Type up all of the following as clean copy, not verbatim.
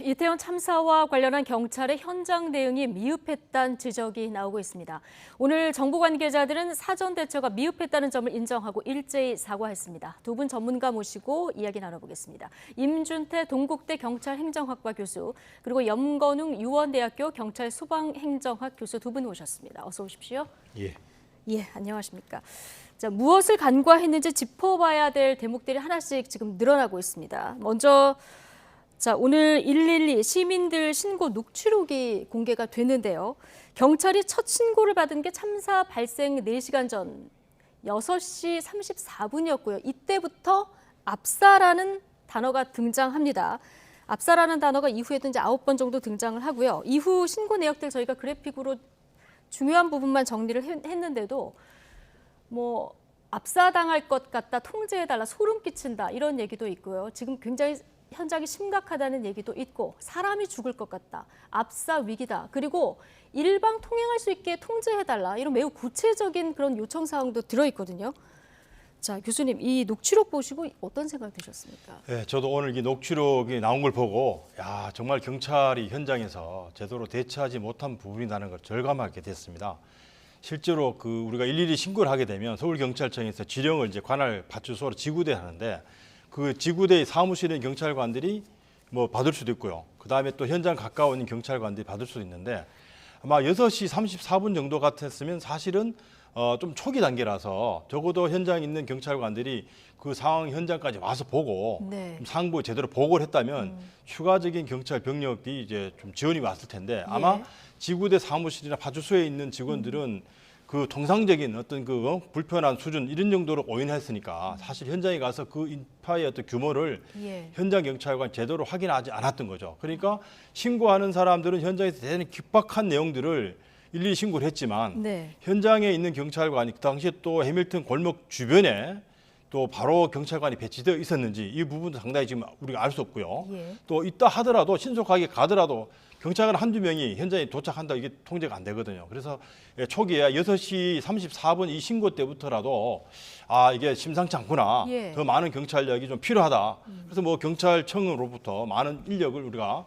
이태원 참사와 관련한 경찰의 현장 대응이 미흡했다는 지적이 나오고 있습니다. 오늘 정부 관계자들은 사전 대처가 미흡했다는 점을 인정하고 일제히 사과했습니다. 두 분 전문가 모시고 이야기 나눠보겠습니다. 임준태 동국대 경찰행정학과 교수, 그리고 염건웅 유원대학교 경찰소방행정학 교수 두 분 모셨습니다. 어서 오십시오. 예. 예, 안녕하십니까. 자, 무엇을 간과했는지 짚어봐야 될 대목들이 하나씩 지금 늘어나고 있습니다. 먼저 오늘 112 시민들 신고 녹취록이 공개가 됐는데요. 경찰이 첫 신고를 받은 게 참사 발생 4시간 전 6시 34분이었고요. 이때부터 압사라는 단어가 등장합니다. 압사라는 단어가 이후에도 이제 9번 정도 등장을 하고요. 이후 신고 내역들 저희가 그래픽으로 중요한 부분만 정리를 했는데도 압사당할 것 같다, 통제해달라, 소름 끼친다 이런 얘기도 있고요. 지금 굉장히 현장이 심각하다는 얘기도 있고 사람이 죽을 것 같다, 압사 위기다, 그리고 일방 통행할 수 있게 통제해달라 이런 매우 구체적인 그런 요청 사항도 들어있거든요. 자, 교수님 이 녹취록 보시고 어떤 생각 드셨습니까? 네, 저도 오늘 이 녹취록이 나온 걸 보고 정말 경찰이 현장에서 제대로 대처하지 못한 부분이라는 걸 절감하게 됐습니다. 실제로 우리가 112 신고를 하게 되면 서울경찰청에서 지령을 이제 관할 파출소로 지구대 하는데 그 지구대의 사무실에 있는 경찰관들이 받을 수도 있고요. 그다음에 또 현장 가까운 경찰관들이 받을 수도 있는데 아마 6시 34분 정도 같았으면 사실은 좀 초기 단계라서 적어도 현장에 있는 경찰관들이 그 상황 현장까지 와서 보고 상부 제대로 보고를 했다면 추가적인 경찰 병력들이 이제 좀 지원이 왔을 텐데 아마 지구대 사무실이나 파출소에 있는 직원들은 그 통상적인 어떤 불편한 수준 이런 정도로 오인했으니까 사실 현장에 가서 그 인파의 어떤 규모를 현장 경찰관 제대로 확인하지 않았던 거죠. 그러니까 신고하는 사람들은 현장에서 대단히 긴박한 내용들을 일일이 신고를 했지만 현장에 있는 경찰관이 그 당시에 또 해밀턴 골목 주변에 또 바로 경찰관이 배치되어 있었는지 이 부분도 상당히 지금 우리가 알 수 없고요. 또 있다 하더라도 신속하게 가더라도 경찰관 한두 명이 현장에 도착한다 이게 통제가 안 되거든요. 그래서 초기에 6시 34분 이 신고 때부터라도 이게 심상치 않구나. 더 많은 경찰력이 좀 필요하다. 그래서 경찰청으로부터 많은 인력을 우리가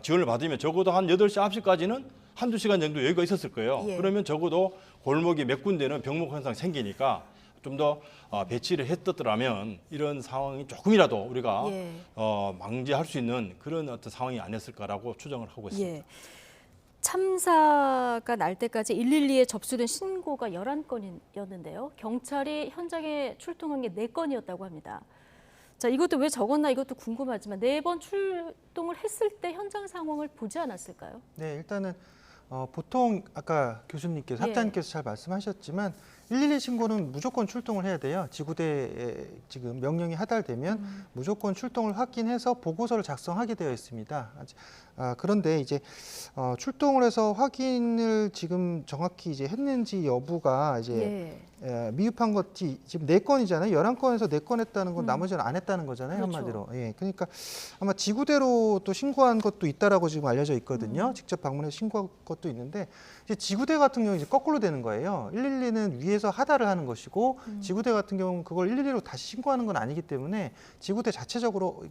지원을 받으면 적어도 한 8시, 9시까지는 한두 시간 정도 여유가 있었을 거예요. 그러면 적어도 골목이 몇 군데는 병목 현상 생기니까 좀 더 배치를 했더라면 이런 상황이 조금이라도 우리가 방지할 수 있는 그런 어떤 상황이 아니었을까라고 추정을 하고 있습니다. 참사가 날 때까지 112에 접수된 신고가 11건이었는데요. 경찰이 현장에 출동한 게 4건이었다고 합니다. 자, 이것도 왜 적었나 이것도 궁금하지만 4번 출동을 했을 때 현장 상황을 보지 않았을까요? 네, 일단은 보통 아까 교수님께서 학자님께서 잘 말씀하셨지만 112 신고는 무조건 출동을 해야 돼요. 지구대에 지금 명령이 하달되면 무조건 출동을 확인해서 보고서를 작성하게 되어 있습니다. 그런데 이제 출동을 해서 확인을 지금 정확히 이제 했는지 여부가 이제 미흡한 것이 지금 4건이잖아요. 11건에서 4건 했다는 건 나머지는 안 했다는 거잖아요. 그렇죠. 한마디로. 그러니까 아마 지구대로 또 신고한 것도 있다라고 지금 알려져 있거든요. 직접 방문해서 신고한 것도 있는데 이제 지구대 같은 경우는 이제 거꾸로 되는 거예요. 112는 위에서 하달을 하는 것이고 지구대 같은 경우는 그걸 112로 다시 신고하는 건 아니기 때문에 지구대 자체적으로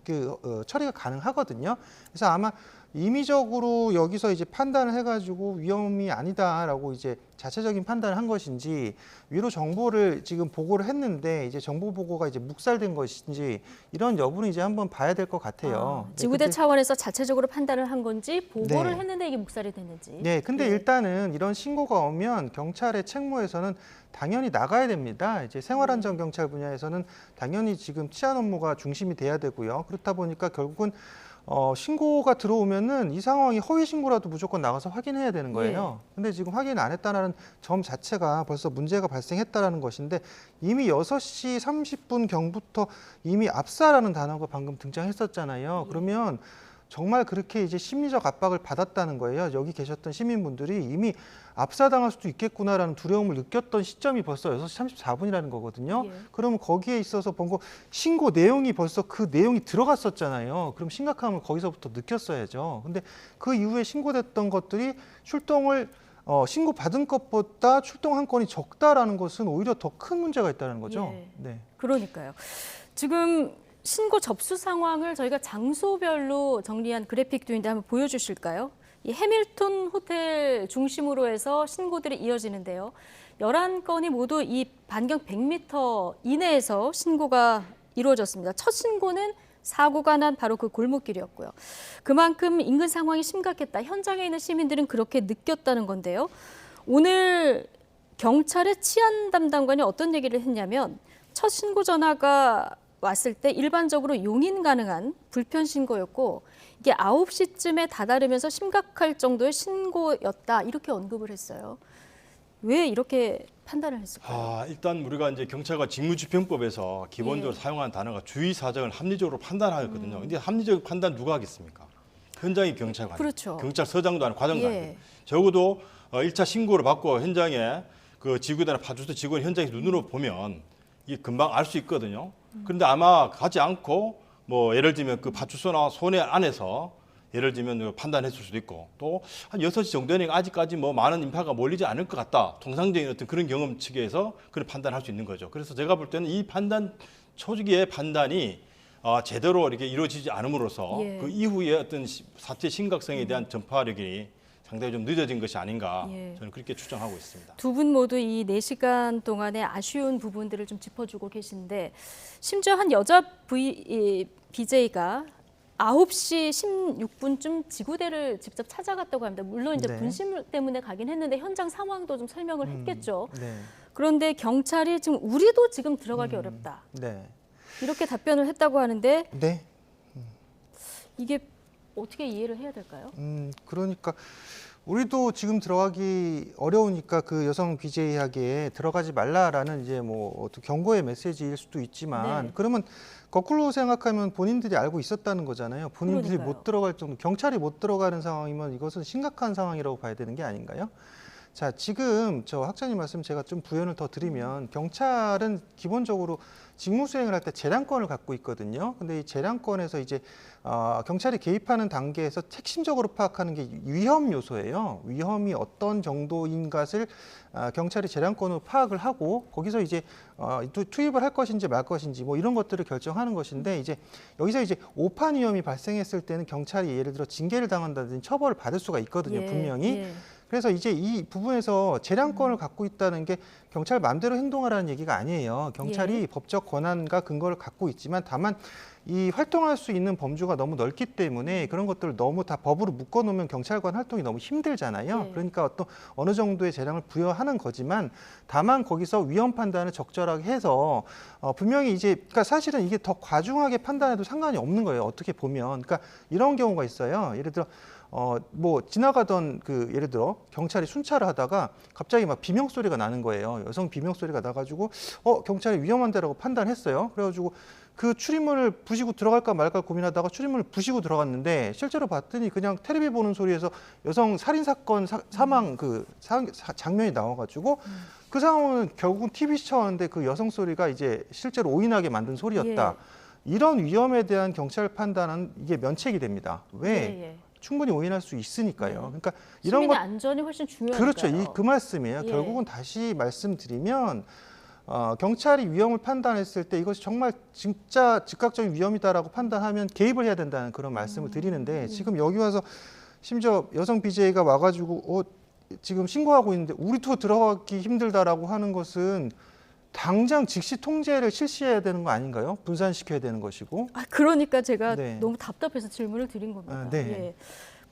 처리가 가능하거든요. 그래서 아마 임의적으로 여기서 이제 판단을 해가지고 위험이 아니다라고 이제 자체적인 판단을 한 것인지 위로 정보를 지금 보고를 했는데 이제 정보 보고가 이제 묵살된 것인지 이런 여부는 이제 한번 봐야 될 것 같아요. 지구대 차원에서 자체적으로 판단을 한 건지 보고를 했는데 이게 묵살이 됐는지. 네, 근데 일단은 이런 신고가 오면 경찰의 책무에서는 당연히 나가야 됩니다. 이제 생활안전 경찰 분야에서는 당연히 지금 치안 업무가 중심이 돼야 되고요. 그렇다 보니까 결국은 신고가 들어오면은 이 상황이 허위 신고라도 무조건 나가서 확인해야 되는 거예요. 근데 지금 확인 안 했다는 점 자체가 벌써 문제가 발생했다라는 것인데 이미 6시 30분 경부터 이미 압사라는 단어가 방금 등장했었잖아요. 그러면 정말 그렇게 이제 심리적 압박을 받았다는 거예요. 여기 계셨던 시민분들이 이미 압사당할 수도 있겠구나라는 두려움을 느꼈던 시점이 벌써 6시 34분이라는 거거든요. 그러면 거기에 있어서 본거 신고 내용이 벌써 그 내용이 들어갔었잖아요. 그럼 심각함을 거기서부터 느꼈어야죠. 근데 그 이후에 신고됐던 것들이 출동을 신고받은 것보다 출동한 건이 적다라는 것은 오히려 더 큰 문제가 있다는 거죠. 그러니까요. 지금 신고 접수 상황을 저희가 장소별로 정리한 그래픽도 있는데 한번 보여주실까요? 이 해밀턴 호텔 중심으로 해서 신고들이 이어지는데요. 11건이 모두 이 반경 100m 이내에서 신고가 이루어졌습니다. 첫 신고는 사고가 난 바로 그 골목길이었고요. 그만큼 인근 상황이 심각했다. 현장에 있는 시민들은 그렇게 느꼈다는 건데요. 오늘 경찰의 치안 담당관이 어떤 얘기를 했냐면 첫 신고 전화가 왔을 때 일반적으로 용인 가능한 불편 신고였고 이게 9시쯤에 다다르면서 심각할 정도의 신고였다. 이렇게 언급을 했어요. 왜 이렇게 판단을 했을까요? 일단 우리가 이제 경찰과 직무집행법에서 기본적으로 예. 사용하는 단어가 주의 사정을 합리적으로 판단하거든요. 근데 합리적 판단 누가 하겠습니까? 현장의 경찰관, 그렇죠. 경찰서장도 아니고 과장도 예. 아니고 적어도 1차 신고를 받고 현장에 그 지구대나 파출소 직원 현장에서 눈으로 보면 이게 금방 알 수 있거든요. 그런데 아마 가지 않고 뭐 예를 들면 그 파출소나 소내 안에서 예를 들면 판단했을 수도 있고 또 한 6시 정도니까 아직까지 뭐 많은 인파가 몰리지 않을 것 같다. 통상적인 어떤 그런 경험 측에서 그런 판단할 수 있는 거죠. 그래서 제가 볼 때는 이 판단 초기의 판단이 제대로 이렇게 이루어지지 않음으로써 예. 그 이후에 어떤 사태 심각성에 대한 전파력이 상당히 좀 늦어진 것이 아닌가 예. 저는 그렇게 추정하고 있습니다. 두 분 모두 이 4시간 동안의 아쉬운 부분들을 좀 짚어주고 계신데 심지어 한 여자 BJ가 9시 16분쯤 지구대를 직접 찾아갔다고 합니다. 물론 이제 네. 분심 때문에 가긴 했는데 현장 상황도 좀 설명을 했겠죠. 네. 그런데 경찰이 지금 우리도 지금 들어가기 어렵다. 네. 이렇게 답변을 했다고 하는데 네. 이게 어떻게 이해를 해야 될까요? 그러니까 우리도 지금 들어가기 어려우니까 그 여성 BJ에게 들어가지 말라라는 이제 뭐 어떤 경고의 메시지일 수도 있지만 네. 그러면 거꾸로 생각하면 본인들이 알고 있었다는 거잖아요. 본인들이 그러니까요. 못 들어갈 정도, 경찰이 못 들어가는 상황이면 이것은 심각한 상황이라고 봐야 되는 게 아닌가요? 자, 지금 저 학자님 말씀 제가 좀 부연을 더 드리면 경찰은 기본적으로 직무 수행을 할 때 재량권을 갖고 있거든요. 근데 이 재량권에서 이제 경찰이 개입하는 단계에서 핵심적으로 파악하는 게 위험 요소예요. 위험이 어떤 정도인 것을 경찰이 재량권으로 파악을 하고 거기서 이제 투입을 할 것인지 말 것인지 뭐 이런 것들을 결정하는 것인데 이제 여기서 이제 오판 위험이 발생했을 때는 경찰이 예를 들어 징계를 당한다든지 처벌을 받을 수가 있거든요. 예, 분명히. 예. 그래서 이제 이 부분에서 재량권을 갖고 있다는 게 경찰 마음대로 행동하라는 얘기가 아니에요. 경찰이 예. 법적 권한과 근거를 갖고 있지만 다만 이 활동할 수 있는 범주가 너무 넓기 때문에 그런 것들을 너무 다 법으로 묶어놓으면 경찰관 활동이 너무 힘들잖아요. 예. 그러니까 어느 정도의 재량을 부여하는 거지만 다만 거기서 위험 판단을 적절하게 해서 분명히 이제 그러니까 사실은 이게 더 과중하게 판단해도 상관이 없는 거예요. 어떻게 보면 그러니까 이런 경우가 있어요. 예를 들어 뭐 지나가던 그 예를 들어 경찰이 순찰을 하다가 갑자기 막 비명 소리가 나는 거예요. 여성 비명 소리가 나가지고 경찰이 위험한 데라고 판단했어요. 그래가지고 그 출입문을 부시고 들어갈까 말까 고민하다가 출입문을 부시고 들어갔는데 실제로 봤더니 그냥 텔레비 보는 소리에서 여성 살인 사건 사망 그 장면이 나와가지고 그 상황은 결국은 TV 시청하는데 그 여성 소리가 이제 실제로 오인하게 만든 소리였다. 이런 위험에 대한 경찰 판단은 이게 면책이 됩니다. 왜? 예. 충분히 오인할 수 있으니까요. 네. 그러니까 이런 시민의 것 안전이 훨씬 중요하니까요. 그렇죠. 그 말씀이에요. 예. 결국은 다시 말씀드리면 경찰이 위험을 판단했을 때 이것이 정말 진짜 즉각적인 위험이다라고 판단하면 개입을 해야 된다는 그런 말씀을 드리는데 지금 여기 와서 심지어 여성 BJ가 와가지고 지금 신고하고 있는데 우리도 들어가기 힘들다라고 하는 것은 당장 즉시 통제를 실시해야 되는 거 아닌가요? 분산시켜야 되는 것이고. 그러니까 제가 네. 너무 답답해서 질문을 드린 겁니다. 네. 예.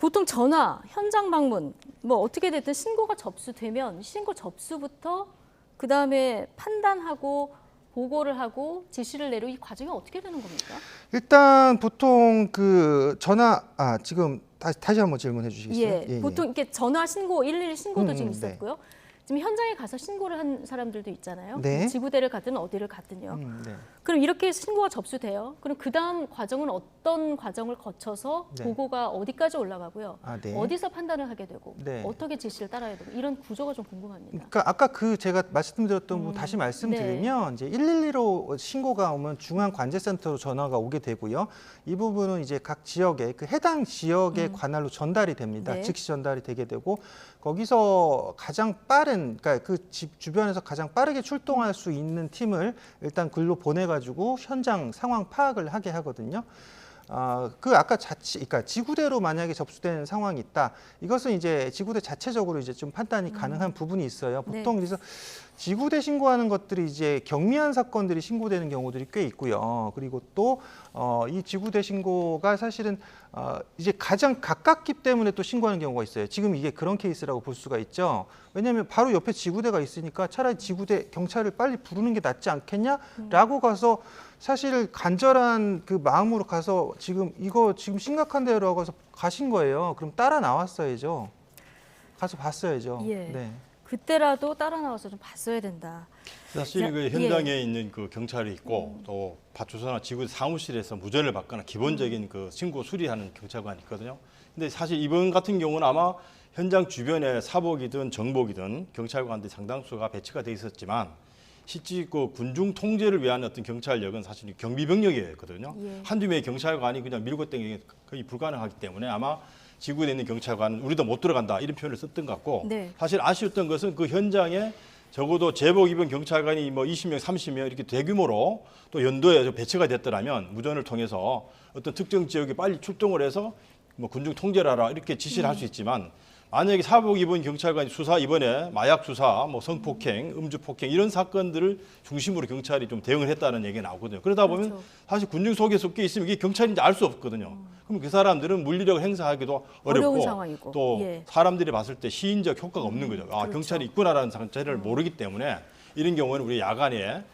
보통 전화, 현장 방문, 뭐 어떻게 됐든 신고가 접수되면 신고 접수부터 그 다음에 판단하고 보고를 하고 지시를 내리고 이 과정이 어떻게 되는 겁니까? 일단 보통 그 전화 지금 다시 한번 질문해 주시겠어요? 예. 보통 이렇게 전화 신고, 112 신고도 지금 네. 있었고요. 지금 현장에 가서 신고를 한 사람들도 있잖아요. 네. 지구대를 가든 어디를 가든요. 네. 그럼 이렇게 신고가 접수돼요. 그럼 그 다음 과정은 어떤 과정을 거쳐서 네. 보고가 어디까지 올라가고요. 네. 어디서 판단을 하게 되고 네. 어떻게 지시를 따라야 되고 이런 구조가 좀 궁금합니다. 그러니까 아까 그 제가 말씀드렸던 부분 다시 말씀드리면 이제 112로 신고가 오면 중앙관제센터로 전화가 오게 되고요. 이 부분은 이제 각 지역의 그 해당 지역의 관할로 전달이 됩니다. 네. 즉시 전달이 되게 되고 거기서 가장 빠른 그러니까 그 집 주변에서 가장 빠르게 출동할 수 있는 팀을 일단 글로 보내가 가지고 현장 상황 파악을 하게 하거든요. 그 아까 그러니까 지구대로 만약에 접수된 상황이 있다. 이것은 이제 지구대 자체적으로 이제 좀 판단이 가능한 부분이 있어요. 보통 그래서 지구대 신고하는 것들이 이제 경미한 사건들이 신고되는 경우들이 꽤 있고요. 그리고 또 이 지구대 신고가 사실은 이제 가장 가깝기 때문에 또 신고하는 경우가 있어요. 지금 이게 그런 케이스라고 볼 수가 있죠. 왜냐하면 바로 옆에 지구대가 있으니까 차라리 지구대 경찰을 빨리 부르는 게 낫지 않겠냐라고 가서 사실 간절한 그 마음으로 가서 이거 지금 심각한데라고 해서 가신 거예요. 그럼 따라 나왔어야죠. 가서 봤어야죠. 예. 네. 그때라도 따라 나와서 좀 봤어야 된다. 사실 그 현장에 있는 그 경찰이 있고 또 파출소나 지구 사무실에서 무전을 받거나 기본적인 그 신고 수리하는 경찰관이 있거든요. 근데 사실 이번 같은 경우는 아마 현장 주변에 사복이든 정복이든 경찰관들이 상당수가 배치가 돼 있었지만 실제 그 군중 통제를 위한 어떤 경찰력은 사실 경비 병력이었거든요. 예. 한두 명의 경찰관이 그냥 밀고 땡기기 거의 불가능하기 때문에 아마 지구에 있는 경찰관은 우리도 못 들어간다 이런 표현을 썼던 것 같고 네. 사실 아쉬웠던 것은 그 현장에 적어도 제복 입은 경찰관이 뭐 20명, 30명 이렇게 대규모로 또 연도에 배치가 됐더라면 무전을 통해서 어떤 특정 지역에 빨리 출동을 해서 뭐 군중 통제를 하라 이렇게 지시를 할 수 있지만 만약에 사복 입은 경찰관이 수사 이번에 마약 수사, 뭐 성폭행, 음주폭행 이런 사건들을 중심으로 경찰이 좀 대응을 했다는 얘기가 나오거든요. 그러다 보면 그렇죠. 사실 군중 속에 섞여 있으면 이게 경찰인지 알 수 없거든요. 그럼 그 사람들은 물리력을 행사하기도 어려운 어렵고 상황이고. 또 예. 사람들이 봤을 때 시인적 효과가 없는 거죠. 아, 그렇죠. 경찰이 있구나라는 자체를 모르기 때문에 이런 경우는 우리 야간에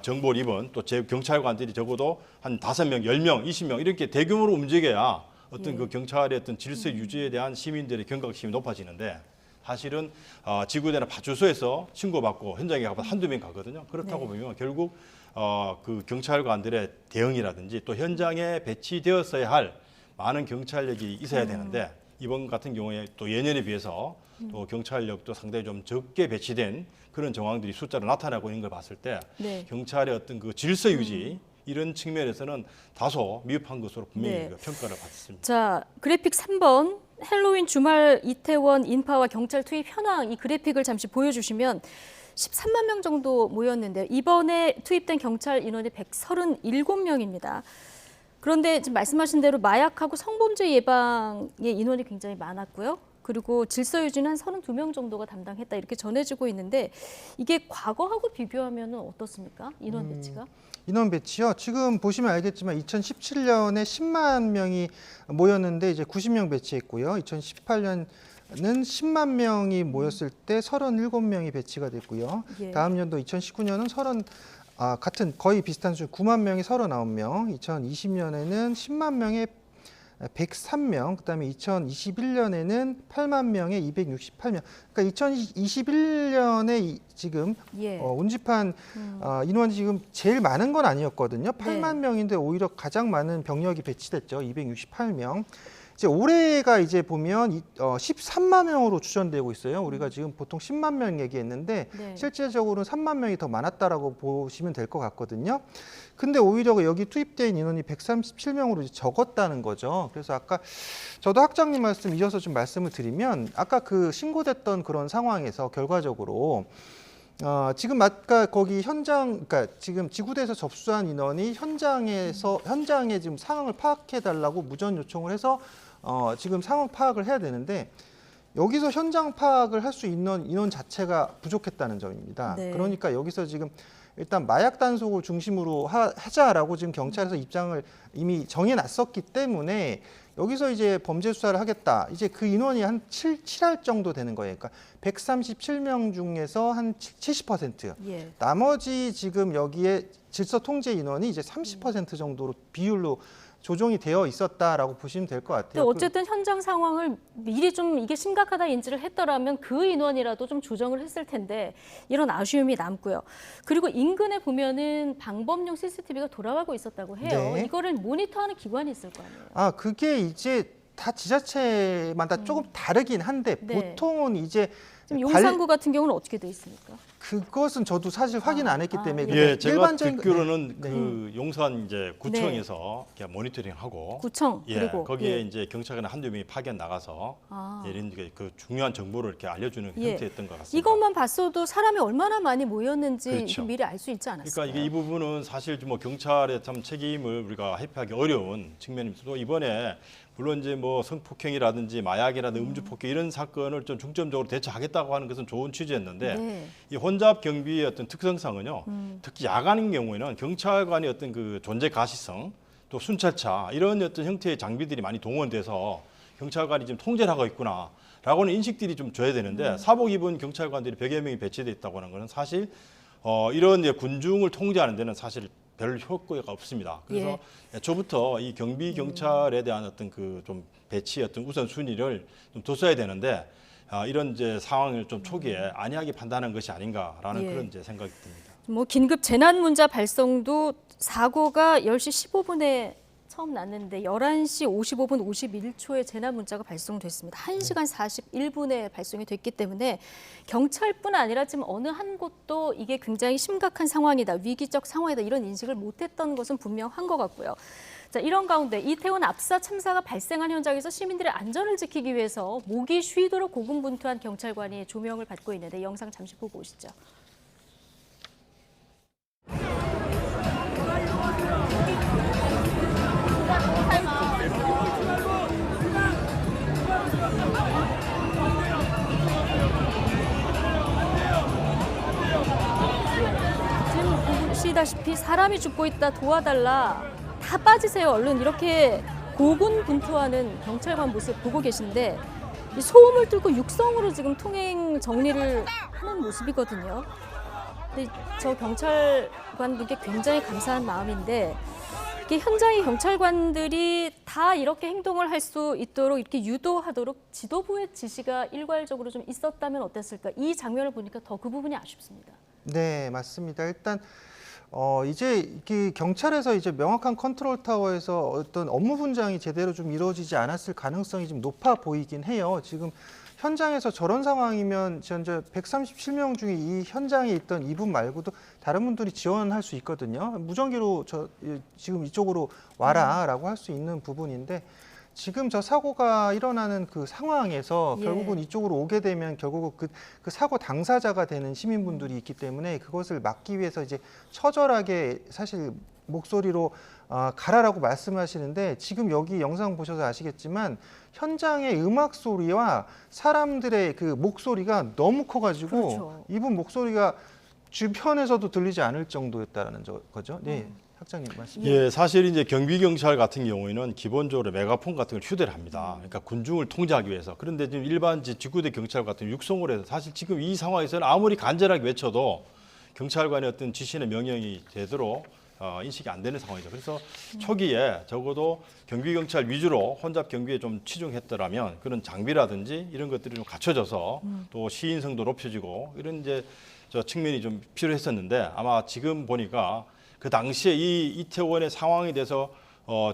정보를 입은 또 경찰관들이 적어도 한 5명, 10명, 20명 이렇게 대규모로 움직여야 어떤 그 경찰의 어떤 질서 유지에 대한 시민들의 경각심이 높아지는데 사실은 지구대나 파출소에서 신고받고 현장에 가면 한두 명 가거든요. 그렇다고 보면 결국 그 경찰관들의 대응이라든지 또 현장에 배치되었어야 할 많은 경찰력이 있어야 되는데 이번 같은 경우에 또 예년에 비해서 또 경찰력도 상당히 좀 적게 배치된 그런 정황들이 숫자로 나타나고 있는 걸 봤을 때 네. 경찰의 어떤 그 질서 유지 이런 측면에서는 다소 미흡한 것으로 분명히 네. 그 평가를 받습니다. 자, 그래픽 3번 헬로윈 주말 이태원 인파와 경찰 투입 현황 이 그래픽을 잠시 보여주시면 13만 명 정도 모였는데 이번에 투입된 경찰 인원이 137명입니다. 그런데 지금 말씀하신 대로 마약하고 성범죄 예방의 인원이 굉장히 많았고요. 그리고 질서 유지는 한 32명 정도가 담당했다 이렇게 전해지고 있는데 이게 과거하고 비교하면 어떻습니까? 인원 배치가? 인원 배치요. 지금 보시면 알겠지만 2017년에 10만 명이 모였는데 이제 90명 배치했고요. 2018년은 10만 명이 모였을 때 37명이 배치가 됐고요. 예. 다음 연도 2019년은 같은 거의 비슷한 수 9만 명이 39명, 2020년에는 10만 명에 103명, 그다음에 2021년에는 8만 명에 268명. 그러니까 2021년에 지금 예. 운집한 인원이 지금 제일 많은 건 아니었거든요. 8만 네. 명인데 오히려 가장 많은 병력이 배치됐죠. 268명. 이제 올해가 이제 보면 13만 명으로 추정되고 있어요. 우리가 지금 보통 10만 명 얘기했는데 네. 실제적으로는 3만 명이 더 많았다라고 보시면 될 것 같거든요. 근데 오히려 여기 투입된 인원이 137명으로 적었다는 거죠. 그래서 아까 저도 학장님 말씀 이어서 좀 말씀을 드리면 아까 그 신고됐던 그런 상황에서 결과적으로 지금 아까 거기 현장, 그러니까 지금 지구대에서 접수한 인원이 현장에 지금 상황을 파악해 달라고 무전 요청을 해서 지금 상황 파악을 해야 되는데 여기서 현장 파악을 할 수 있는 인원 자체가 부족했다는 점입니다. 네. 그러니까 여기서 지금 일단 마약 단속을 중심으로 하자라고 지금 경찰에서 입장을 이미 정해놨었기 때문에 여기서 이제 범죄 수사를 하겠다. 이제 그 인원이 한 7할 정도 되는 거예요. 그러니까 137명 중에서 한 70%. 예. 나머지 지금 여기에 질서 통제 인원이 이제 30% 정도로 비율로 조정이 되어 있었다라고 보시면 될 것 같아요. 어쨌든 현장 상황을 미리 좀 이게 심각하다 인지를 했더라면 그 인원이라도 좀 조정을 했을 텐데 이런 아쉬움이 남고요. 그리고 인근에 보면은 방범용 CCTV가 돌아가고 있었다고 해요. 네. 이거를 모니터하는 기관이 있을 거 아니에요. 그게 이제 다 지자체마다 조금 다르긴 한데 네. 보통은 이제 지금 용산구 같은 경우는 어떻게 돼 있습니까? 그것은 저도 사실 확인 안 했기 때문에 근데 예, 제가 일반적인- 듣기로는 네. 그 용산 이제 구청에서 이렇게 모니터링하고 구청 예, 그리고 거기에 예. 이제 경찰관 한두 명이 파견 나가서 아. 이런 그 중요한 정보를 이렇게 알려주는 예. 형태였던 것 같습니다. 이것만 봤어도 사람이 얼마나 많이 모였는지 그렇죠. 미리 알 수 있지 않았을까요? 그러니까 이게 이 부분은 사실 뭐 경찰의 참 책임을 우리가 회피하기 어려운 측면입니다. 또 이번에 물론 이제 뭐 성폭행이라든지 마약이라든지 음주폭행 이런 사건을 좀 중점적으로 대처하겠다고 하는 것은 좋은 취지였는데 네. 이 혼잡 경비의 어떤 특성상은요. 특히 야간인 경우에는 경찰관의 어떤 그 존재 가시성 또 순찰차 이런 어떤 형태의 장비들이 많이 동원돼서 경찰관이 지금 통제를 하고 있구나라고는 인식들이 좀 줘야 되는데 사복 입은 경찰관들이 100여 명이 배치돼 있다고 하는 것은 사실 이런 이제 군중을 통제하는 데는 사실 별 효과가 없습니다. 그래서 애초부터 이 경비 경찰에 대한 어떤 그 좀 배치의 어떤 우선 순위를 좀 뒀어야 되는데 이런 이제 상황을 좀 초기에 안이하게 판단한 것이 아닌가라는 예. 그런 이제 생각이 듭니다. 뭐 긴급 재난 문자 발송도 사고가 10시 15분에 처음 났는데 11시 55분 51초에 재난 문자가 발송됐습니다. 1시간 41분에 발송이 됐기 때문에 경찰뿐 아니라 지금 어느 한 곳도 이게 굉장히 심각한 상황이다, 위기적 상황이다 이런 인식을 못했던 것은 분명한 것 같고요. 자, 이런 가운데 이태원 압사 참사가 발생한 현장에서 시민들의 안전을 지키기 위해서 목이 쉬도록 고군분투한 경찰관이 조명을 받고 있는데 영상 잠시 보고 오시죠. 지금 보시다시피 사람이 죽고 있다, 도와달라, 다 빠지세요 얼른 이렇게 고군분투하는 경찰관 모습 보고 계신데 이 소음을 뚫고 육성으로 지금 통행 정리를 하는 모습이거든요. 근데 저 경찰관분께 굉장히 감사한 마음인데 이게 현장의 경찰관들이 다 이렇게 행동을 할 수 있도록 이렇게 유도하도록 지도부의 지시가 일괄적으로 좀 있었다면 어땠을까? 이 장면을 보니까 더 그 부분이 아쉽습니다. 네, 맞습니다. 일단 이제 이게 경찰에서 이제 명확한 컨트롤 타워에서 어떤 업무 분장이 제대로 좀 이루어지지 않았을 가능성이 좀 높아 보이긴 해요. 지금 현장에서 저런 상황이면 현재 137명 중에 이 현장에 있던 이분 말고도 다른 분들이 지원할 수 있거든요. 무전기로 지금 이쪽으로 와라라고 할 수 있는 부분인데 지금 저 사고가 일어나는 그 상황에서 예. 결국은 이쪽으로 오게 되면 결국은 그 사고 당사자가 되는 시민분들이 있기 때문에 그것을 막기 위해서 이제 처절하게 사실 목소리로 가라라고 말씀하시는데 지금 여기 영상 보셔서 아시겠지만 현장의 음악 소리와 사람들의 그 목소리가 너무 커가지고 그렇죠. 이분 목소리가 주변에서도 들리지 않을 정도였다라는 거죠. 네, 학장님 말씀. 예, 사실 이제 경비 경찰 같은 경우에는 기본적으로 메가폰 같은 걸 휴대를 합니다. 그러니까 군중을 통제하기 위해서. 그런데 지금 일반 직구대 경찰 같은 육성을 해서 사실 지금 이 상황에서는 아무리 간절하게 외쳐도 경찰관의 어떤 지시나 명령이 제대로 인식이 안 되는 상황이죠. 그래서 초기에 적어도 경비 경찰 위주로 혼잡 경비에 좀 치중했더라면 그런 장비라든지 이런 것들이 좀 갖춰져서 또 시인성도 높여지고 이런 이제 저 측면이 좀 필요했었는데 아마 지금 보니까 그 당시에 이 이태원의 상황에 대해서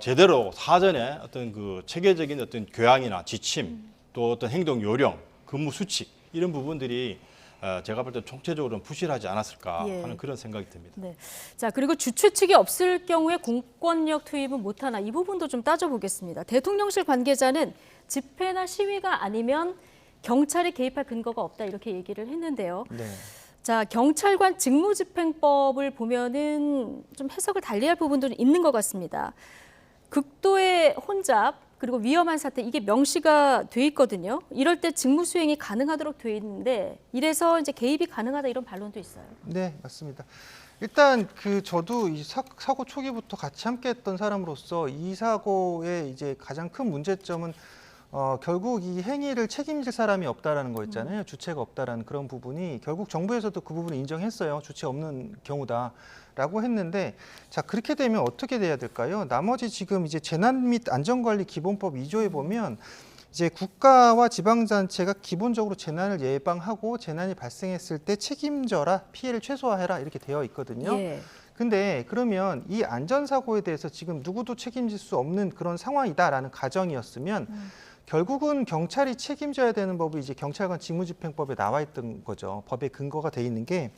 제대로 사전에 어떤 그 체계적인 어떤 교양이나 지침 또 어떤 행동 요령, 근무 수칙 이런 부분들이 제가 볼 때 총체적으로 좀 부실하지 않았을까 예. 하는 그런 생각이 듭니다. 네. 자, 그리고 주최 측이 없을 경우에 공권력 투입은 못하나 이 부분도 좀 따져보겠습니다. 대통령실 관계자는 집회나 시위가 아니면 경찰이 개입할 근거가 없다 이렇게 얘기를 했는데요. 네. 자, 경찰관 직무집행법을 보면은 좀 해석을 달리할 부분도 있는 것 같습니다. 극도의 혼잡 그리고 위험한 사태 이게 명시가 돼 있거든요. 이럴 때 직무 수행이 가능하도록 돼 있는데 이래서 이제 개입이 가능하다 이런 반론도 있어요. 네, 맞습니다. 일단 저도 이 사고 초기부터 같이 함께했던 사람으로서 이 사고의 이제 가장 큰 문제점은 결국 이 행위를 책임질 사람이 없다라는 거 있잖아요. 주체가 없다라는 그런 부분이 결국 정부에서도 그 부분을 인정했어요. 주체 없는 경우다라고 했는데 자 그렇게 되면 어떻게 돼야 될까요? 나머지 지금 이제 재난 및 안전관리 기본법 2조에 보면 이제 국가와 지방자치가 기본적으로 재난을 예방하고 재난이 발생했을 때 책임져라, 피해를 최소화해라 이렇게 되어 있거든요. 예. 근데 그러면 이 안전사고에 대해서 지금 누구도 책임질 수 없는 그런 상황이다라는 가정이었으면 결국은 경찰이 책임져야 되는 법이 이제 경찰관 직무집행법에 나와 있던 거죠. 법에 근거가 돼 있는 게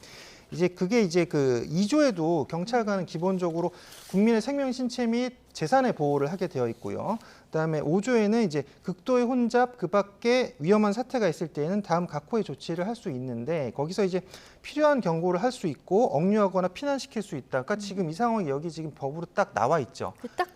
이제 그게 이제 그 2조에도 경찰관은 기본적으로 국민의 생명, 신체 및 재산의 보호를 하게 되어 있고요. 그다음에 5조에는 이제 극도의 혼잡, 그 밖에 위험한 사태가 있을 때에는 다음 각호의 조치를 할 수 있는데 거기서 이제 필요한 경고를 할 수 있고 억류하거나 피난시킬 수 있다. 그러니까 지금 이 상황이 여기 지금 법으로 딱 나와 있죠. 딱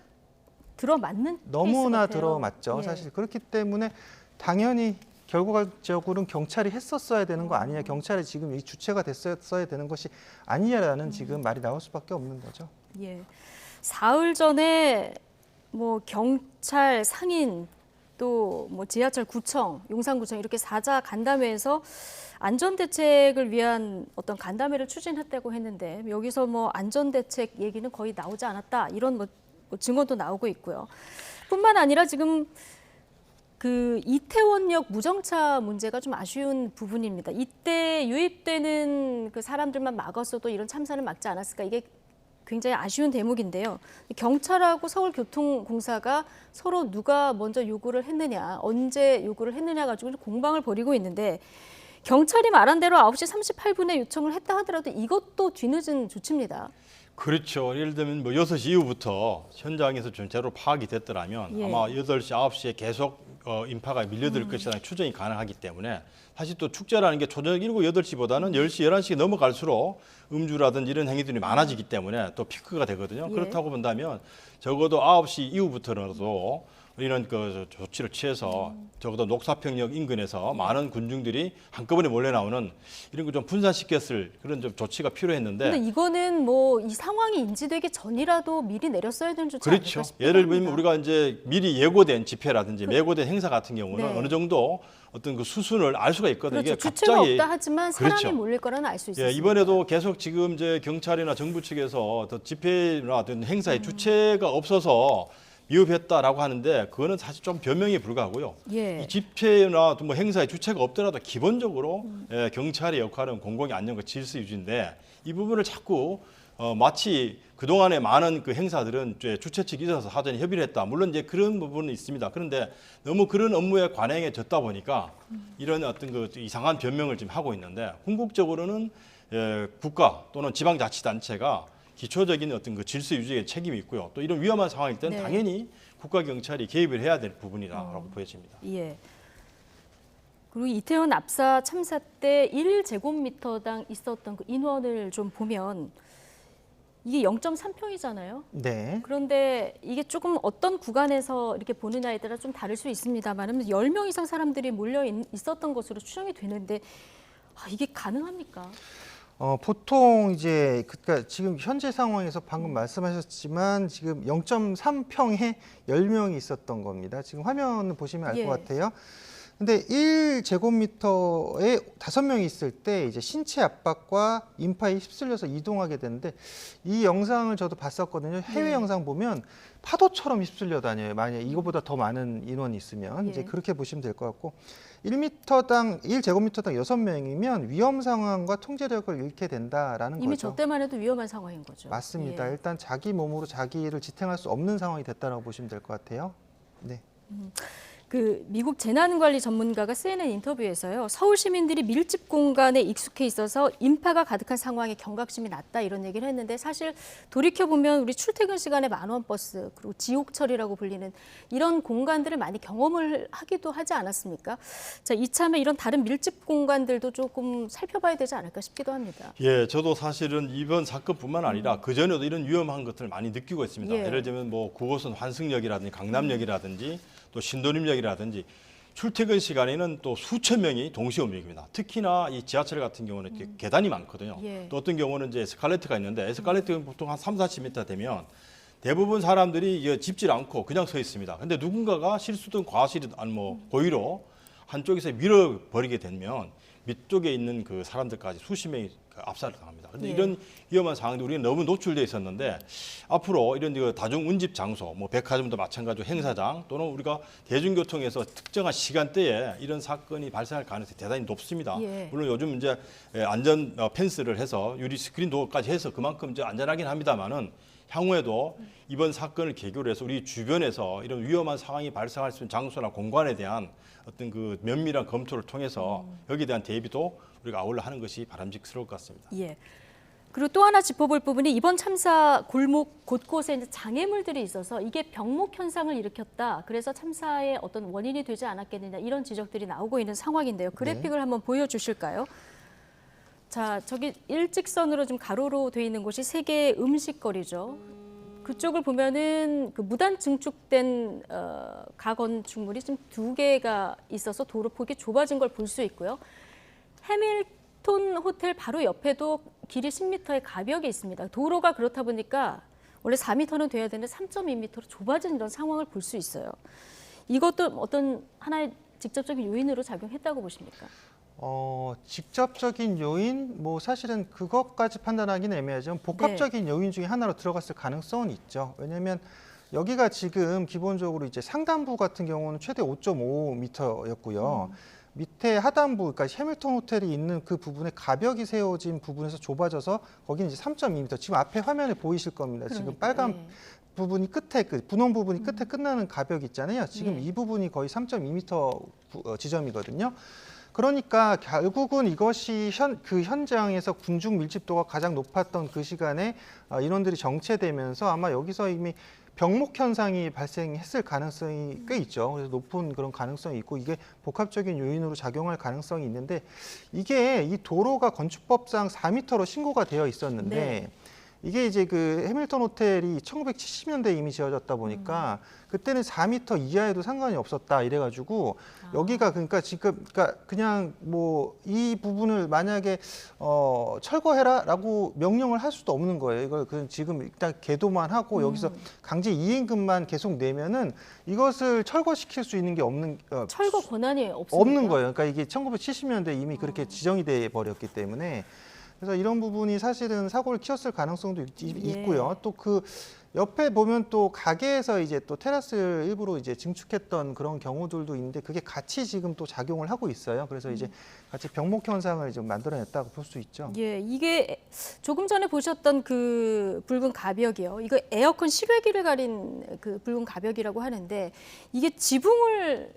들어맞는 너무나 케이스 같아요. 들어맞죠. 예. 사실 그렇기 때문에 당연히 결과적으로는 경찰이 했었어야 되는 거 아니냐, 경찰이 지금 이 주체가 됐어야 되는 것이 아니냐라는 지금 말이 나올 수밖에 없는 거죠. 예. 사흘 전에 뭐 경찰 상인 또 뭐 지하철 구청, 용산구청 이렇게 4자 간담회에서 안전대책을 위한 어떤 간담회를 추진했다고 했는데 여기서 뭐 안전대책 얘기는 거의 나오지 않았다 이런 뭐 증언도 나오고 있고요. 뿐만 아니라 지금 그 이태원역 무정차 문제가 좀 아쉬운 부분입니다. 이때 유입되는 그 사람들만 막았어도 이런 참사를 막지 않았을까 이게 굉장히 아쉬운 대목인데요. 경찰하고 서울교통공사가 서로 누가 먼저 요구를 했느냐, 언제 요구를 했느냐 가지고 공방을 벌이고 있는데 경찰이 말한 대로 9시 38분에 요청을 했다 하더라도 이것도 뒤늦은 조치입니다. 그렇죠. 예를 들면 뭐 6시 이후부터 현장에서 좀 제대로 파악이 됐더라면 예. 아마 8시, 9시에 계속 인파가 밀려들 것이라는 추정이 가능하기 때문에 사실 또 축제라는 게 저녁 7, 8시보다는 10시, 11시 넘어갈수록 음주라든지 이런 행위들이 많아지기 때문에 또 피크가 되거든요. 예. 그렇다고 본다면 적어도 9시 이후부터라도 이런 그 조치를 취해서 적어도 녹사평역 인근에서 많은 군중들이 한꺼번에 몰려 나오는 이런 거 좀 분산시켰을 그런 좀 조치가 필요했는데. 근데 이거는 뭐 이 상황이 인지되기 전이라도 미리 내렸어야 되는 조치 그렇죠. 아닐까 싶기도 예를 합니다. 들면 우리가 이제 미리 예고된 집회라든지 예고된 행사 같은 경우는 네. 어느 정도 어떤 그 수순을 알 수가 있거든요. 그렇죠. 이게 주체가 갑자기 없다 하지만 사람이 그렇죠. 몰릴 거라는 알 수 있습니다. 예, 이번에도 계속 지금 이제 경찰이나 정부 측에서 더 집회나 어떤 행사의 주체가 없어서 미흡했다라고 하는데 그거는 사실 좀 변명에 불과하고요. 예. 이 집회나 또 뭐 행사의 주체가 없더라도 기본적으로 경찰의 역할은 공공의 안녕과 질서 유지인데 이 부분을 자꾸 마치 그동안에 많은 그 행사들은 주최 측이 있어서 사전에 협의를 했다. 물론 이제 그런 부분은 있습니다. 그런데 너무 그런 업무에 관행해졌다 보니까 이런 어떤 그 이상한 변명을 지금 하고 있는데 궁극적으로는 국가 또는 지방자치단체가 기초적인 어떤 그 질서 유지에 책임이 있고요. 또 이런 위험한 상황일 때는 네. 당연히 국가 경찰이 개입을 해야 될 부분이라고 보여집니다. 예. 그리고 이태원 압사 참사 때 1제곱미터당 있었던 그 인원을 좀 보면 이게 0.3평이잖아요. 네. 그런데 이게 조금 어떤 구간에서 이렇게 보느냐에 따라 좀 다를 수 있습니다만 10명 이상 사람들이 몰려 있었던 것으로 추정이 되는데 이게 가능합니까? 보통 이제 그러니까 지금 현재 상황에서 방금 말씀하셨지만 지금 0.3평에 10명이 있었던 겁니다. 지금 화면을 보시면 알 것 예. 같아요. 근데 1제곱미터에 5명이 있을 때 이제 신체 압박과 인파에 휩쓸려서 이동하게 되는데 이 영상을 저도 봤었거든요. 해외 네. 영상 보면 파도처럼 휩쓸려 다녀요. 만약에 이거보다 더 많은 인원이 있으면 예. 이제 그렇게 보시면 될 것 같고 1제곱미터당 6명이면 위험 상황과 통제력을 잃게 된다라는 이미 거죠. 저 때만 해도 위험한 상황인 거죠. 맞습니다. 예. 일단 자기 몸으로 자기를 지탱할 수 없는 상황이 됐다라고 보시면 될 것 같아요. 네. 그 미국 재난관리 전문가가 CNN 인터뷰에서요. 서울 시민들이 밀집 공간에 익숙해 있어서 인파가 가득한 상황에 경각심이 낮다 이런 얘기를 했는데 사실 돌이켜보면 우리 출퇴근 시간에 만원 버스 그리고 지옥철이라고 불리는 이런 공간들을 많이 경험을 하기도 하지 않았습니까? 자, 이참에 이런 다른 밀집 공간들도 조금 살펴봐야 되지 않을까 싶기도 합니다. 예, 저도 사실은 이번 사건뿐만 아니라 그 전에도 이런 위험한 것들을 많이 느끼고 있습니다. 예. 예를 들면 뭐 9호선 환승역이라든지 강남역이라든지 또 신도림역이라든지 출퇴근 시간에는 또 수천 명이 동시에 움직입니다. 특히나 이 지하철 같은 경우는 이렇게 계단이 많거든요. 예. 또 어떤 경우는 이제 에스컬레이터가 있는데 에스컬레이터는 보통 한 3, 40m 되면 대부분 사람들이 이게 짚질 않고 그냥 서 있습니다. 근데 누군가가 실수든 과실이든 아니 뭐 고의로 한쪽에서 밀어버리게 되면 밑쪽에 있는 그 사람들까지 수십 명이 압살을 당합니다. 그런데 예. 이런 위험한 상황들 우리는 너무 노출돼 있었는데 앞으로 이런 그 다중 운집 장소, 뭐 백화점도 마찬가지로 행사장 또는 우리가 대중교통에서 특정한 시간대에 이런 사건이 발생할 가능성이 대단히 높습니다. 예. 물론 요즘 이제 안전 펜스를 해서 유리 스크린도어까지 해서 그만큼 이제 안전하긴 합니다만은 향후에도 이번 사건을 계기로 해서 우리 주변에서 이런 위험한 상황이 발생할 수 있는 장소나 공간에 대한 어떤 그 면밀한 검토를 통해서 여기에 대한 대비도 우리가 아울러 하는 것이 바람직스러울 것 같습니다. 예. 그리고 또 하나 짚어볼 부분이 이번 참사 골목 곳곳에 이제 장애물들이 있어서 이게 병목 현상을 일으켰다. 그래서 참사의 어떤 원인이 되지 않았겠느냐 이런 지적들이 나오고 있는 상황인데요. 그래픽을 한번 보여주실까요? 자, 저기 일직선으로 좀 가로로 돼 있는 곳이 세계 음식거리죠. 그쪽을 보면은 그 무단 증축된 가건축물이 지금 2개가 있어서 도로 폭이 좁아진 걸 볼 수 있고요. 해밀턴 호텔 바로 옆에도 길이 10m의 가벽이 있습니다. 도로가 그렇다 보니까 원래 4m는 돼야 되는데 3.2m로 좁아진 이런 상황을 볼 수 있어요. 이것도 어떤 하나의 직접적인 요인으로 작용했다고 보십니까? 직접적인 요인, 뭐 사실은 그것까지 판단하기는 애매하지만 복합적인 요인 중에 하나로 들어갔을 가능성은 있죠. 왜냐하면 여기가 지금 기본적으로 이제 상단부 같은 경우는 최대 5.5m였고요. 밑에 하단부, 그러니까 해밀턴 호텔이 있는 그 부분에 가벽이 세워진 부분에서 좁아져서 거기는 이제 3.2m. 지금 앞에 화면에 보이실 겁니다. 지금 빨간 부분이 끝에 분홍 부분이 끝에 끝나는 가벽 있잖아요. 지금 이 부분이 거의 3.2m 지점이거든요. 그러니까 결국은 이것이 그 현장에서 군중 밀집도가 가장 높았던 그 시간에 인원들이 정체되면서 아마 여기서 이미 병목 현상이 발생했을 가능성이 꽤 있죠. 그래서 높은 그런 가능성이 있고 이게 복합적인 요인으로 작용할 가능성이 있는데 이게 이 도로가 건축법상 4m로 신고가 되어 있었는데 네. 이게 이제 그 해밀턴 호텔이 1970년대에 이미 지어졌다 보니까 그때는 4m 이하에도 상관이 없었다 이래가지고 여기가 그러니까 지금 그러니까 그냥 뭐 이 부분을 만약에 철거해라라고 명령을 할 수도 없는 거예요. 이걸 그 지금 일단 계도만 하고 여기서 강제 이행금만 계속 내면은 이것을 철거시킬 수 있는 게 없는 철거 권한이 없습니까? 없는 거예요. 그러니까 이게 1970년대 이미 그렇게 지정이 돼 버렸기 때문에. 그래서 이런 부분이 사실은 사고를 키웠을 가능성도 있고요. 또 그 옆에 보면 또 가게에서 이제 또 테라스를 일부러 이제 증축했던 그런 경우들도 있는데 그게 같이 지금 또 작용을 하고 있어요. 그래서 이제 같이 병목 현상을 좀 만들어냈다고 볼 수 있죠. 예, 이게 조금 전에 보셨던 그 붉은 가벽이요. 이거 에어컨 실외기를 가린 그 붉은 가벽이라고 하는데 이게 지붕을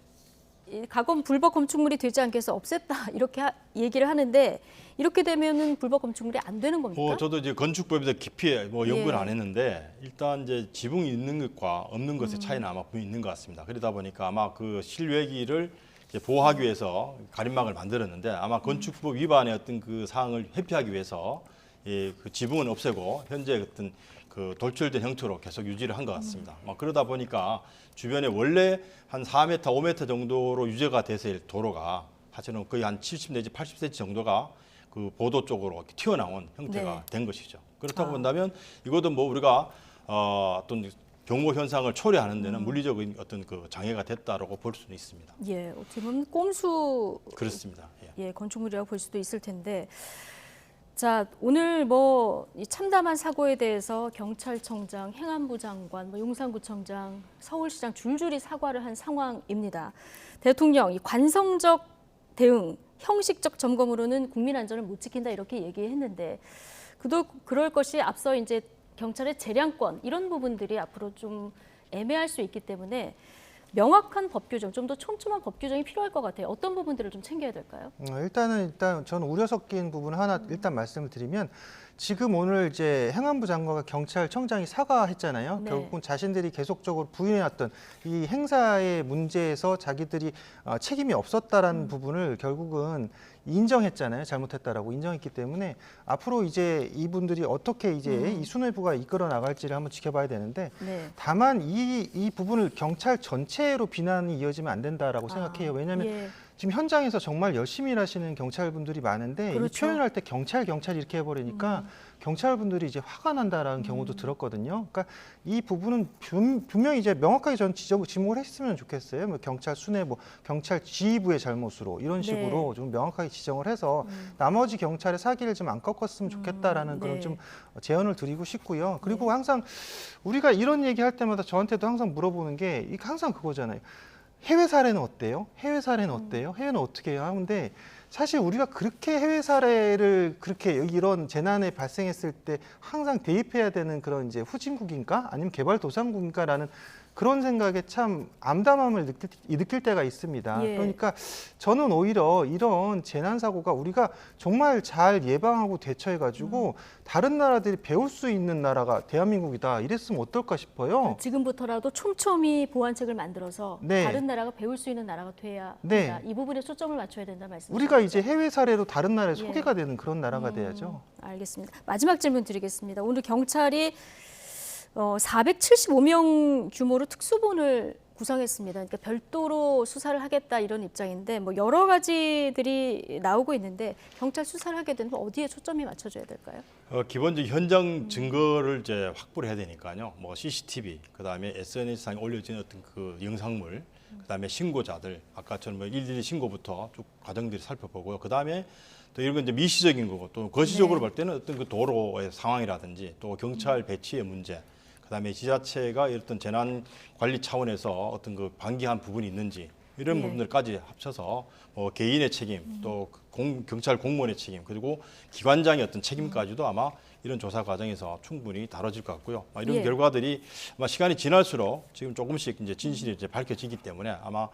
가건 불법 건축물이 되지 않게 해서 없앴다 이렇게 얘기를 하는데 이렇게 되면은 불법 건축물이 안 되는 겁니까? 저도 이제 건축법에 대해 깊이 연구를 안 했는데 일단 이제 지붕이 있는 것과 없는 것의 차이는 아마 분명히 있는 것 같습니다. 그러다 보니까 아마 그 실외기를 이제 보호하기 위해서 가림막을 만들었는데 아마 건축법 위반의 어떤 그 사항을 회피하기 위해서 그 지붕은 없애고 현재 어떤 그 돌출된 형태로 계속 유지를 한 것 같습니다. 그러다 보니까 주변에 원래 한 4m, 5m 정도로 유지가 돼서 도로가 사실은 거의 한 70 내지 80cm 정도가 그 보도 쪽으로 이렇게 튀어나온 형태가 된 것이죠. 그렇다고 본다면 이것도 뭐 우리가 어떤 병목 현상을 초래하는 데는 물리적인 어떤 그 장애가 됐다라고 볼 수는 있습니다. 예, 어떻게 보면 꼼수 그렇습니다. 예, 건축물이라고 볼 수도 있을 텐데. 자, 오늘 이 참담한 사고에 대해서 경찰청장, 행안부 장관, 용산구청장, 서울시장 줄줄이 사과를 한 상황입니다. 대통령 이 관성적 대응, 형식적 점검으로는 국민 안전을 못 지킨다 이렇게 얘기했는데 그럴 것이 앞서 이제 경찰의 재량권 이런 부분들이 앞으로 좀 애매할 수 있기 때문에 명확한 법 규정, 좀 더 촘촘한 법 규정이 필요할 것 같아요. 어떤 부분들을 좀 챙겨야 될까요? 일단 저는 우려 섞인 부분 하나 일단 말씀을 드리면 지금 오늘 이제 행안부 장관과 경찰청장이 사과했잖아요. 네. 결국은 자신들이 계속적으로 부인해왔던 이 행사의 문제에서 자기들이 책임이 없었다라는 부분을 결국은 인정했잖아요. 잘못했다라고 인정했기 때문에 앞으로 이제 이분들이 어떻게 이제 이 수뇌부가 이끌어 나갈지를 한번 지켜봐야 되는데 다만 이 부분을 경찰 전체로 비난이 이어지면 안 된다라고 생각해요. 왜냐하면 지금 현장에서 정말 열심히 일하시는 경찰분들이 많은데 이 표현할 때 경찰 이렇게 해버리니까 경찰분들이 이제 화가 난다라는 경우도 들었거든요. 그러니까 이 부분은 분명히 이제 명확하게 전 지목을 했으면 좋겠어요. 뭐 경찰 수뇌부, 경찰 지휘부의 잘못으로 이런 식으로 좀 명확하게 지정을 해서 나머지 경찰의 사기를 좀 안 꺾었으면 좋겠다라는 그런 좀 제언을 드리고 싶고요. 그리고 항상 우리가 이런 얘기할 때마다 저한테도 항상 물어보는 게 이게 항상 그거잖아요. 해외 사례는 어때요? 해외 사례는 어때요? 해외는 어떻게 해요? 하는데 사실 우리가 그렇게 해외 사례를 그렇게 이런 재난에 발생했을 때 항상 대입해야 되는 그런 이제 후진국인가 아니면 개발도상국인가라는 그런 생각에 참 암담함을 느낄 때가 있습니다. 예. 그러니까 저는 오히려 이런 재난 사고가 우리가 정말 잘 예방하고 대처해가지고 다른 나라들이 배울 수 있는 나라가 대한민국이다. 이랬으면 어떨까 싶어요. 지금부터라도 촘촘히 보완책을 만들어서 네. 다른 나라가 배울 수 있는 나라가 돼야 네. 한다. 이 부분에 초점을 맞춰야 된다 말씀이시죠? 우리가 이제 해외 사례로 다른 나라에 예. 소개가 되는 그런 나라가 돼야죠. 알겠습니다. 마지막 질문 드리겠습니다. 오늘 경찰이 475명 규모로 특수본을 구성했습니다. 그러니까 별도로 수사를 하겠다 이런 입장인데 뭐 여러 가지들이 나오고 있는데 경찰 수사를 하게 되면 어디에 초점이 맞춰져야 될까요? 기본적인 현장 증거를 이제 확보를 해야 되니까요. 뭐 CCTV, 그다음에 SNS상에 올려진 어떤 그 영상물, 그다음에 신고자들, 아까처럼 뭐 112 신고부터 쭉 과정들이 살펴보고요. 그다음에 또 이런 건 이제 미시적인 거고 또 거시적으로 볼 때는 어떤 그 도로의 상황이라든지 또 경찰 배치의 문제, 그다음에 지자체가 어떤 재난 관리 차원에서 어떤 그 방기한 부분이 있는지 이런 예. 부분들까지 합쳐서 뭐 개인의 책임, 또 경찰 공무원의 책임, 그리고 기관장의 어떤 책임까지도 아마 이런 조사 과정에서 충분히 다뤄질 것 같고요. 이런 예. 결과들이 아마 시간이 지날수록 지금 조금씩 이제 진실이 이제 밝혀지기 때문에 아마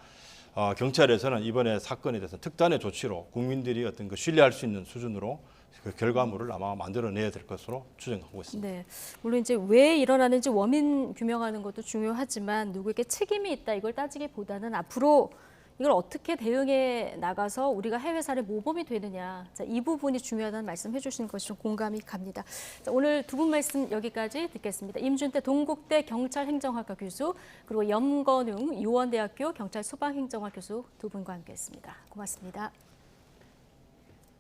경찰에서는 이번에 사건에 대해서 특단의 조치로 국민들이 어떤 그 신뢰할 수 있는 수준으로 그 결과물을 아마 만들어내야 될 것으로 추정하고 있습니다. 네, 물론 이제 왜 일어나는지 원인 규명하는 것도 중요하지만 누구에게 책임이 있다 이걸 따지기보다는 앞으로 이걸 어떻게 대응해 나가서 우리가 해외 사례 모범이 되느냐, 자, 이 부분이 중요하다는 말씀해 주신 것이 좀 공감이 갑니다. 자, 오늘 두 분 말씀 여기까지 듣겠습니다. 임준태 동국대 경찰행정학과 교수 그리고 염건웅 유원대학교 경찰소방행정학 교수 두 분과 함께했습니다. 고맙습니다.